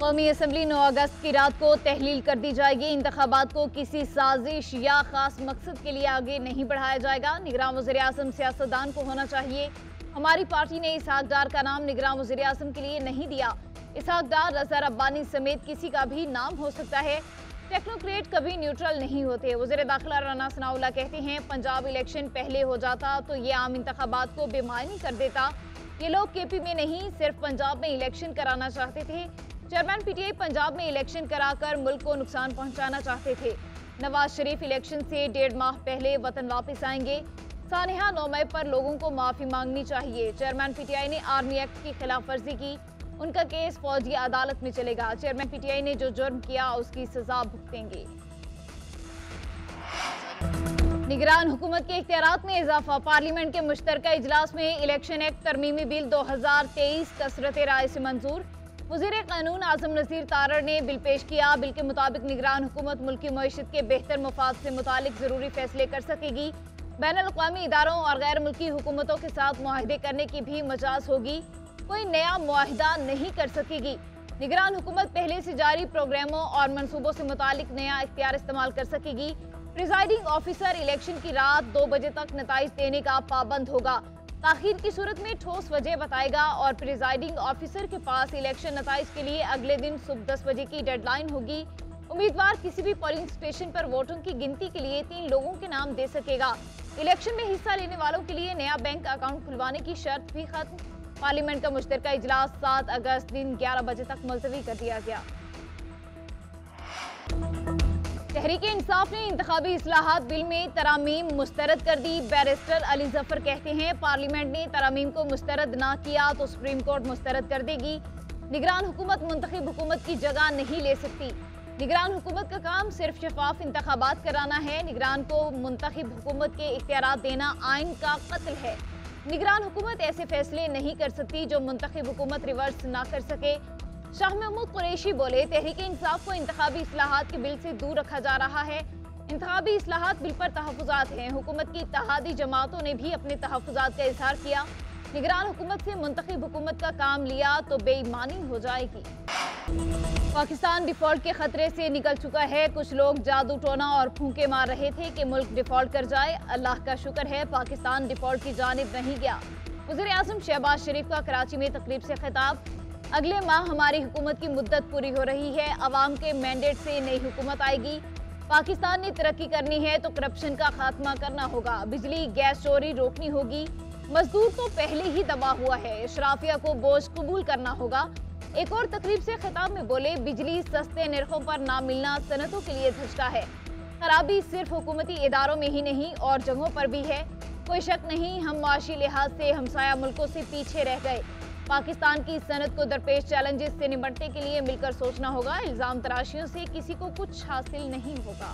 कौमी असम्बली 9 अगस्त की रात को तहलील कर दी जाएगी। इंतखाबात को किसी साजिश या खास मकसद के लिए आगे नहीं बढ़ाया जाएगा। निगरान वज़ीर आज़म सियासतदान को होना चाहिए। हमारी पार्टी ने इसहाक डार का नाम निगरान वज़ीर आज़म के लिए नहीं दिया। इसहाक डार, रज़ा रब्बानी समेत किसी का भी नाम हो सकता है। टेक्नोक्रेट कभी न्यूट्रल नहीं होते। वज़ीर दाखिला राना सनाउल्लाह कहते हैं, पंजाब इलेक्शन पहले हो जाता तो ये आम इंतखाबात को बेमानी कर देता। ये लोग केपी में नहीं, सिर्फ पंजाब में इलेक्शन कराना चाहते थे। चेयरमैन पीटीआई पंजाब में इलेक्शन कराकर मुल्क को नुकसान पहुंचाना चाहते थे। नवाज शरीफ इलेक्शन से 1.5 माह पहले वतन वापस आएंगे। सानिहा 9 मई पर लोगों को माफी मांगनी चाहिए। चेयरमैन पीटीआई ने आर्मी एक्ट की खिलाफ वर्जी की, उनका केस फौजी अदालत में चलेगा। चेयरमैन पीटीआई ने जो जुर्म किया उसकी सजा भुगतेंगे। निगरान हुकूमत के इख्तियारात में इजाफा। पार्लियामेंट के मुश्तरका इजलास में इलेक्शन एक्ट तरमीमी बिल 2023 कसरत राय से मंजूर। वज़ीर कानून आज़म नज़ीर तारड़ ने बिल पेश किया। बिल के मुताबिक निगरान हुकूमत मुल्क की मईशत के बेहतर मफाद से मुतालिक ज़रूरी फैसले कर सकेगी। बैनुल-अक़वामी इदारों और गैर मुल्की हुकूमतों के साथ मुआहदे करने की भी मजाज होगी। कोई नया मुआहदा नहीं कर सकेगी। निगरान हुकूमत पहले से जारी प्रोग्रामों और मनसूबों से मुतालिक नया इख्तियार इस्तेमाल कर सकेगी। प्रिजाइडिंग ऑफिसर इलेक्शन की रात 2 बजे तक नताइज देने का पाबंद होगा। ताखीर की सूरत में ठोस वजह बताएगा और प्रिजाइडिंग ऑफिसर के पास इलेक्शन नताइज के लिए अगले दिन सुबह 10 बजे की डेडलाइन होगी। उम्मीदवार किसी भी पोलिंग स्टेशन पर वोटों की गिनती के लिए 3 लोगों के नाम दे सकेगा। इलेक्शन में हिस्सा लेने वालों के लिए नया बैंक अकाउंट खुलवाने की शर्त भी खत्म। पार्लियामेंट का मुश्तरका इजलास 7 अगस्त दिन 11 बजे तक मुलतवी कर दिया गया। तहरीक इंसाफ ने इंतखाबी इस्लाहात बिल में तरामीम मुस्तरद कर दी। बैरिस्टर अली जफर कहते हैं, पार्लियामेंट ने तरामीम को मुस्तरद ना किया तो सुप्रीम कोर्ट मुस्तरद कर देगी। निगरान हुकूमत मुंतखब हुकूमत की जगह नहीं ले सकती। निगरान हुकूमत का काम सिर्फ शफाफ इंतखाबात कराना है। निगरान को मुंतखब हुकूमत के इख्तियारात देना आइन का कत्ल है। निगरान हुकूमत ऐसे फैसले नहीं कर सकती जो मुंतखब हुकूमत रिवर्स ना कर सके। शाह महमूद कुरैशी बोले, तहरीक इंसाफ को इंतखाबी इस्लाहात के बिल से दूर रखा जा रहा है। इंतखाबी इस्लाहात बिल पर तहफ़्फ़ुज़ात हैं। हुकूमत की इत्तेहादी जमातों ने भी अपने तहफ़्फ़ुज़ात का इजहार किया। निगरान हुकूमत से मुंतखब हुकूमत का काम लिया तो बेईमानी हो जाएगी। पाकिस्तान डिफॉल्ट के खतरे से निकल चुका है। कुछ लोग जादू टोना और फूंके मार रहे थे कि मुल्क डिफॉल्ट कर जाए। अल्लाह का शुक्र है पाकिस्तान डिफॉल्ट की जानिब नहीं गया। वज़ीर आज़म शहबाज शरीफ का कराची में तकरीब से खिताब। अगले माह हमारी हुकूमत की मुद्दत पूरी हो रही है। अवाम के मैंडेट से नई हुकूमत आएगी। पाकिस्तान ने तरक्की करनी है तो करप्शन का खात्मा करना होगा। बिजली गैस चोरी रोकनी होगी। मजदूर तो पहले ही दबा हुआ है। इशराफिया को बोझ कबूल करना होगा। एक और तकरीब से खिताब में बोले, बिजली सस्ते निर्खों पर ना मिलना सनतों के लिए धचका है। खराबी सिर्फ हुकूमती इदारों में ही नहीं और जगहों पर भी है। कोई शक नहीं, हम माशी लिहाज से हमसाया मुल्कों से पीछे रह गए। पाकिस्तान की सनत को दरपेश चैलेंजेस से निपटने के लिए मिलकर सोचना होगा। इल्जाम तराशियों से किसी को कुछ हासिल नहीं होगा।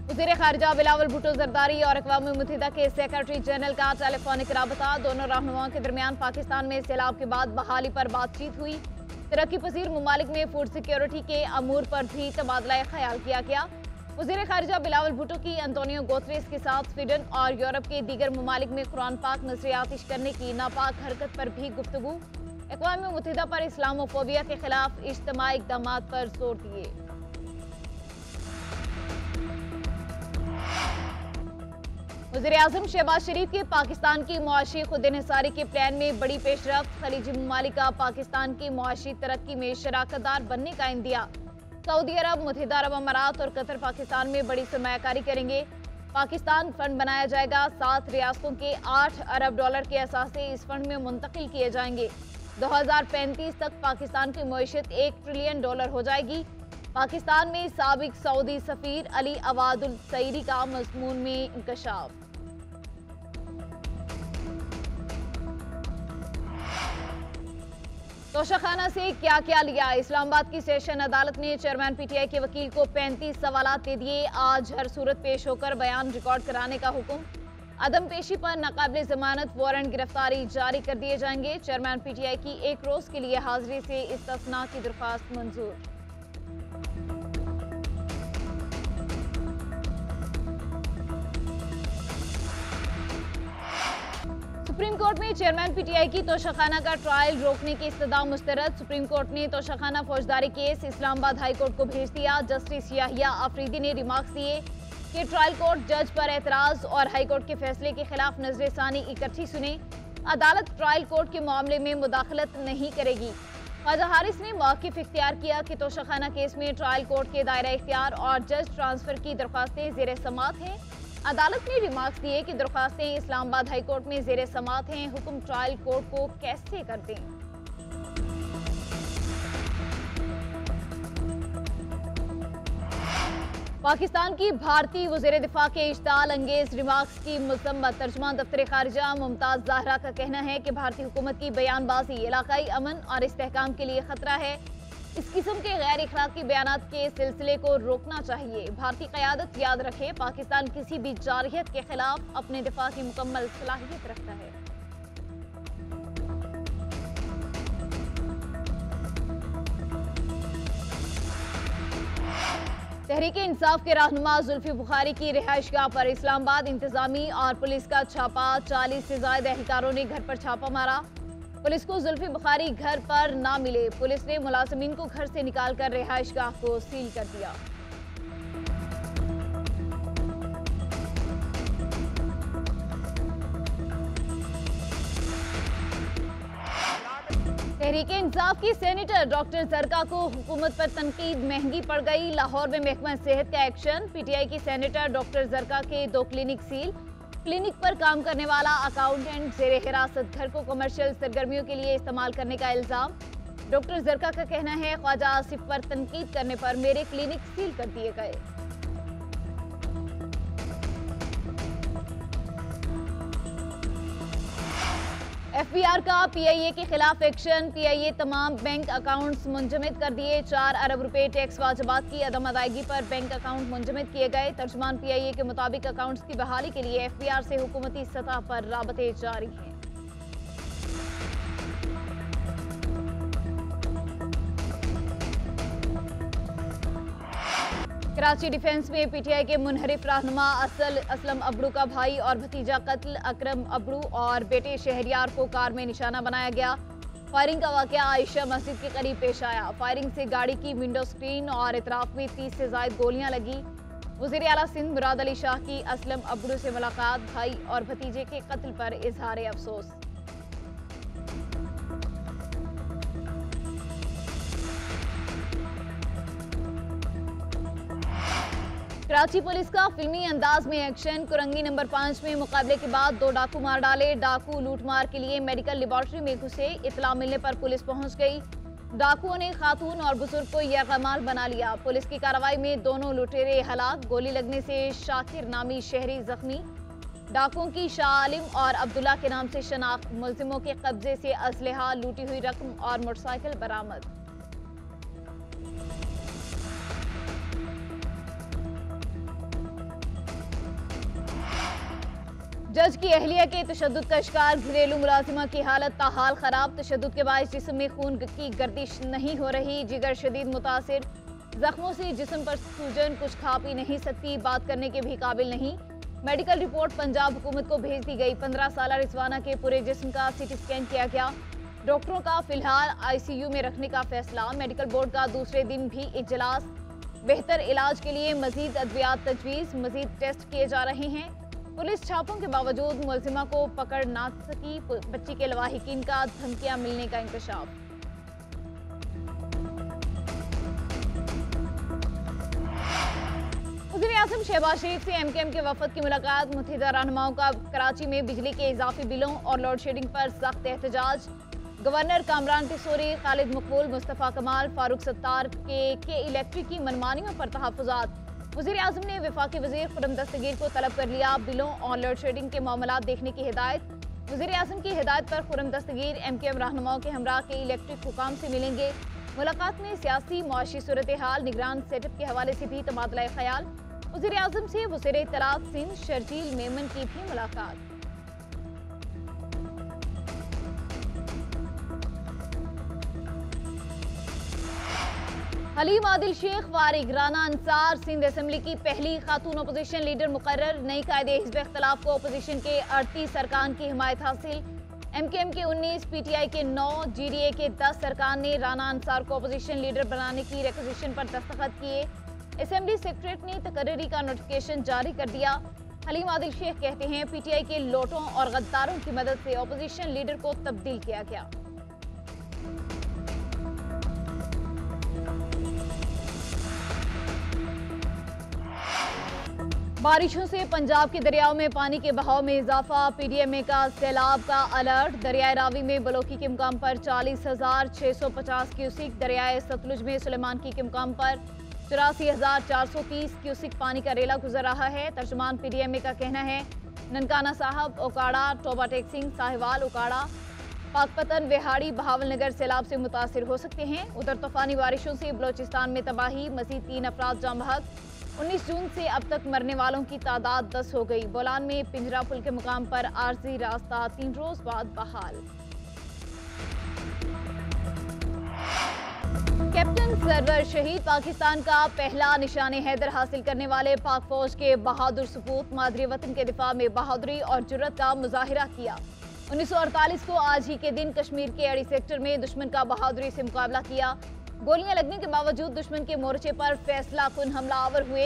वज़ीर ख़ारिजा बिलावल भुट्टो ज़रदारी और अक़वाम मुत्तहिदा के सेक्रेटरी जनरल का टेलीफोनिक राबता। दोनों रहनुमाओं के दरमियान पाकिस्तान में सैलाब के बाद बहाली पर बातचीत हुई। तरक्की पजीर ममालिक में फूड सिक्योरिटी के अमूर पर भी तबादला ख्याल किया गया। वज़ीर ख़ारिजा बिलावल भुट्टो की अंतोनियो गुतेरेस के साथ स्वीडन और यूरोप के दीगर ममालिक में कुरान पाक नज़र आतिश करने की नापाक हरकत पर भी गुफ्तगू। अक़वाम मुत्तहिदा पर इस्लामोफोबिया के खिलाफ इज्तिमाई इक़दामात पर जोर दिए। वज़ीर आज़म शहबाज शरीफ के पाकिस्तान की मुआशी खुद इन्हिसारी के प्लान में बड़ी पेशरफ्त। खलीजी ममालिक का पाकिस्तान की मुआशी तरक्की में शराकतदार बनने का इंदिया। सऊदी अरब, मुत्तहिदा अरब अमारात और कतर पाकिस्तान में बड़ी सरमायाकारी करेंगे। पाकिस्तान फंड बनाया जाएगा। 7 रियासतों के 8 अरब डॉलर के असासे इस फंड में मुंतकिल किए जाएंगे। 2035 तक पाकिस्तान की मईशत $1 ट्रिलियन हो जाएगी। पाकिस्तान में साबिक सऊदी सफीर अली अवादुल सईरी का मज़मून में इंकशाफ। तोशाखाना से क्या क्या लिया। इस्लामाबाद की सेशन अदालत ने चेयरमैन पीटीआई के वकील को 35 सवालात दे दिए। आज हर सूरत पेश होकर बयान रिकॉर्ड कराने का हुक्म। अदम पेशी पर नाकाबिल जमानत वारंट गिरफ्तारी जारी कर दिए जाएंगे। चेयरमैन पीटीआई की 1 रोज के लिए हाजिरी से इस्तिस्ना की दरख्वास्त मंजूर। सुप्रीम कोर्ट में चेयरमैन पीटीआई की तोशाखाना का ट्रायल रोकने की इस्तदा मुस्तरद। सुप्रीम कोर्ट ने तोशाखाना फौजदारी केस इस्लामाबाद हाई कोर्ट को भेज दिया। जस्टिस याहिया आफरीदी ने रिमार्क्स दिए कि ट्रायल कोर्ट जज पर एतराज और हाई कोर्ट के फैसले के खिलाफ नजरसानी इकट्ठी सुने। अदालत ट्रायल कोर्ट के मामले में मुदाखलत नहीं करेगी। ख्वाजा हारिस ने मौक़िफ़ इख्तियार किया कि तोशाखाना केस में ट्रायल कोर्ट के दायरा इख्तियार और जज ट्रांसफर की दरख्वास्तें ज़ेर समात हैं। अदालत ने रिमार्क्स दिए कि दरख्वास्तें इस्लामाबाद हाई कोर्ट में ज़ेर समात हैं। हुक्म ट्रायल कोर्ट को कैसे कर दें। पाकिस्तान की भारतीय वज़ीर दिफा के इश्ताल अंगेज रिमार्क्स की मज़म्मत। तर्जुमान दफ्तर खारिजा मुमताज़ ज़ाहरा का कहना है कि भारतीय हुकूमत की बयानबाजी इलाकाई अमन और इस्तेहकाम के लिए खतरा है। इस किस्म के गैर इखलाकी बयानात के सिलसिले को रोकना चाहिए। भारतीय क़यादत याद रखे, पाकिस्तान किसी भी जारहियत के खिलाफ अपने दिफा की मुकम्मल सलाहियत रखता है। तहरीक इंसाफ के रहनुमा जुल्फी बुखारी की रिहाइशगाह पर इस्लामाबाद इंतजामी और पुलिस का छापा। 40 से ज्यादा एहलकारों ने घर पर छापा मारा। पुलिस को जुल्फी बुखारी घर पर ना मिले। पुलिस ने मुलाजिमीन को घर से निकालकर रिहाइशगाह को सील कर दिया। तहरीक इंसाफ की सेनेटर डॉक्टर जरका को हुकूमत पर तनकीद महंगी पड़ गई। लाहौर में महकमा सेहत का एक्शन। पीटीआई की सेनेटर डॉक्टर जरका के 2 क्लिनिक सील। क्लिनिक पर काम करने वाला अकाउंटेंट जेरे हिरासत। घर को कमर्शियल सरगर्मियों के लिए इस्तेमाल करने का इल्जाम। डॉक्टर जरका का कहना है, ख्वाजा आसिफ पर तनकीद करने पर मेरे क्लिनिक सील कर दिए गए। एफबीआर का पीआईए के खिलाफ एक्शन। पीआईए तमाम बैंक अकाउंट्स मुंजमद कर दिए। 4 अरब रुपए टैक्स वाजबात की अदम अदायगी पर बैंक अकाउंट मुंजमद किए गए। तर्जुमान पीआईए के मुताबिक अकाउंट्स की बहाली के लिए एफबीआर से हुकूमती सतह पर राबते जारी हैं। कराची डिफेंस में पीटीआई के मुनहरिफ रहनुमा असलम अबड़ू का भाई और भतीजा कत्ल। अकरम अबड़ू और बेटे शहरियार को कार में निशाना बनाया गया। फायरिंग का वाकया आयशा मस्जिद के करीब पेश आया। फायरिंग से गाड़ी की विंडो स्क्रीन और इतराफ में 30 से ज्यादा गोलियां लगी। वज़ीर आला सिंध मुराद अली शाह की असलम अबड़ू से मुलाकात। भाई और भतीजे के कत्ल पर इजहार अफसोस। कराची पुलिस का फिल्मी अंदाज में एक्शन। कुरंगी नंबर 5 में मुकाबले के बाद 2 डाकू मार डाले। डाकू लूटमार के लिए मेडिकल लेबॉर्ट्री में घुसे। इतला मिलने पर पुलिस पहुंच गई। डाकुओं ने खातून और बुजुर्ग को यरगमाल बना लिया। पुलिस की कार्रवाई में दोनों लुटेरे हलाक। गोली लगने से शाकिर नामी शहरी जख्मी। डाकुओं की शाह आलिम और अब्दुल्ला के नाम से शनाख्त। मुलजिमों के कब्जे से असलहा, लूटी हुई रकम और मोटरसाइकिल बरामद। जज की अहलिया के तशद्दुद का शिकार। घरेलू मुलाजिमा की हालत ताहाल खराब। तशद्दुद के बायस जिस्म में खून की गर्दिश नहीं हो रही। जिगर शदीद मुतासिर। जख्मों से जिस्म पर सूजन। कुछ खा पी नहीं सकती। बात करने के भी काबिल नहीं। मेडिकल रिपोर्ट पंजाब हुकूमत को भेज दी गई। 15 साल रिजवाना के पूरे जिस्म का सीटी स्कैन किया गया। डॉक्टरों का फिलहाल आईसीयू में रखने का फैसला। मेडिकल बोर्ड का दूसरे दिन भी इजलास। बेहतर इलाज के लिए मजीद अद्वियात तजवीज़। मजीद टेस्ट किए जा रहे हैं। पुलिस छापों के बावजूद मुलजिमा को पकड़ ना सकी। बच्ची के लवाहिकीन का धमकियां मिलने का इंकशाफ। वज़ीर आज़म शहबाज शरीफ से एमकेएम के वफद की मुलाकात। मुत्तहिदा रहनुमाओं का कराची में बिजली के इजाफी बिलों और लोड शेडिंग पर सख्त एहतजाज। गवर्नर कामरान टिसोरी, खालिद मकबूल, मुस्तफ़ा कमाल, फारूक सत्तार के इलेक्ट्रिक की मनमानियों पर तहफ़्फ़ुज़ात। वज़ीर आज़म ने वफाकी वज़ीर खुर्रम दस्तगीर को तलब कर लिया। बिलों और लोड शेडिंग के मामलात देखने की हिदायत। वज़ीर आज़म की हिदायत पर खुर्रम दस्तगीर एमकेएम रहनुमाओं के हमरा के इलेक्ट्रिक हुकाम से मिलेंगे। मुलाकात में सियासी मुआशी सूरत हाल, निगरान सेटअप के हवाले से भी तबादला ख्याल। वज़ीर आज़म से वज़ीर इत्तलात सिंध शर्जील मेमन की भी मुलाकात। हलीम आदिल शेख फारिग, राना अंसार सिंध असेंबली की पहली खातून अपोजिशन लीडर मुकर्रर। नई कायदे हिज़्ब इख्तिलाफ को अपोजिशन के 38 अरकान की हिमायत हासिल। MKM के 19, PTI के 9, GDA के 10 अरकान ने राना अंसार को अपोजिशन लीडर बनाने की रिक्वेजिशन पर दस्तखत किए। असेंबली सेक्रेटरी ने तकर्री का नोटिफिकेशन जारी कर दिया। हलीम आदिल शेख कहते हैं PTI के लोटों और गद्दारों की मदद से अपोजिशन लीडर को तब्दील किया गया। बारिशों से पंजाब के दरियाओं में पानी के बहाव में इजाफा। PDMA का सैलाब का अलर्ट। दरियाए रावी में बलोकी के मुकाम पर 40,650 क्यूसिक, दरियाए सतलुज में सुलेमानकी के मुकाम पर 84,430 क्यूसिक पानी का रेला गुजर रहा है। तर्जुमान PDMA का कहना है ननकाना साहब, ओकाड़ा, टोबा टेक्सिंग, साहिवाल, ओकाड़ा, पाकपतन, विहाड़ी, बहावलनगर सैलाब से मुतासिर हो सकते हैं। उधर तूफानी बारिशों से बलोचिस्तान में तबाही, मज़ीद 3 अफराद जाँ बहक। 19 जून से अब तक मरने वालों की तादाद 10 हो गई। बोलान में पिंजरा पुल के मुकाम पर आरजी रास्ता 3 रोज बाद बहाल। कैप्टन सरवर शहीद, पाकिस्तान का पहला निशाने हैदर हासिल करने वाले पाक फौज के बहादुर सपूत मादरी वतन के दिफा में बहादुरी और जुर्रत का मुजाहिरा किया। 1948 को आज ही के दिन कश्मीर के अड़ी सेक्टर में दुश्मन का बहादुरी से मुकाबला किया। गोलियां लगने के बावजूद दुश्मन के मोर्चे पर फैसला कुन हमलावर हुए।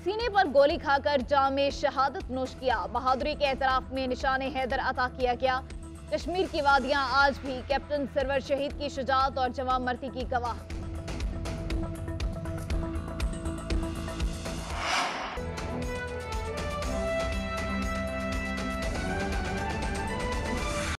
सीने पर गोली खाकर जामे शहादत नोश किया। बहादुरी के एतराफ में निशाने हैदर अता किया गया। कश्मीर की वादियां आज भी कैप्टन सरवर शहीद की शुजाअत और जवां मर्दी की गवाह।